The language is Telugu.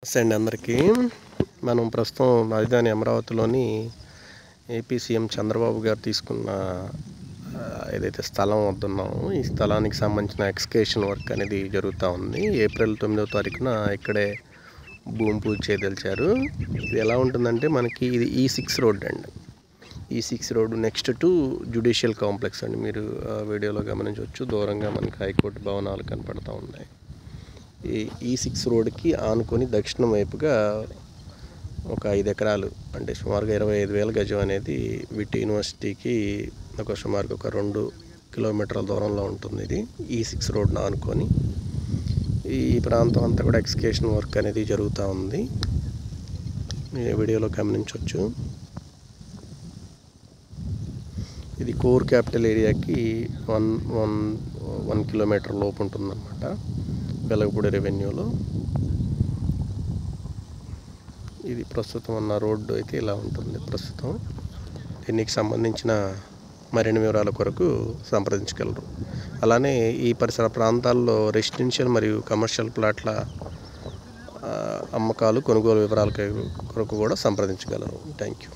నమస్తే అండి అందరికీ. మనం ప్రస్తుతం రాజధాని అమరావతిలోని ఏపీ సీఎం చంద్రబాబు గారు తీసుకున్న ఏదైతే స్థలం వద్ద ఉన్నామో ఈ స్థలానికి సంబంధించిన ఎక్స్కేషన్ వర్క్ అనేది జరుగుతూ ఉంది. ఏప్రిల్ 9వ తారీఖున ఇక్కడే భూమి పూజ చేయదలిచారు. ఇది ఎలా ఉంటుందంటే మనకి ఇది E6 రోడ్ అండి. E6 road next to judicial complex అండి. మీరు వీడియోలో గమనించవచ్చు. దూరంగా మనకి హైకోర్టు భవనాలు కనపడుతూ ఉన్నాయి. ఈ E6 రోడ్కి ఆనుకొని దక్షిణం వైపుగా ఒక 5 ఎకరాలు అంటే సుమారుగా 25,000 గజం అనేది విట్ యూనివర్సిటీకి సుమారుగా ఒక 2 కిలోమీటర్ల దూరంలో ఉంటుంది. ఇది E6 రోడ్ను ఆనుకొని ఈ ప్రాంతం అంతా కూడా ఎక్స్కేషన్ వర్క్ అనేది జరుగుతూ ఉంది. ఈ వీడియోలో గమనించవచ్చు. ఇది కోర్ క్యాపిటల్ ఏరియాకి 1 కిలోమీటర్ లోపు ఉంటుందన్నమాట. వెలగపూడి రెవెన్యూలో ఇది ప్రస్తుతం ఉన్న రోడ్డు అయితే ఇలా ఉంటుంది. ప్రస్తుతం దీనికి సంబంధించిన మరిన్ని వివరాల కొరకు సంప్రదించగలరు. అలానే ఈ పరిసర ప్రాంతాల్లో రెసిడెన్షియల్ మరియు కమర్షియల్ ప్లాట్ల అమ్మకాలు కొనుగోలు వివరాల కొరకు కూడా సంప్రదించగలరు. Thank you.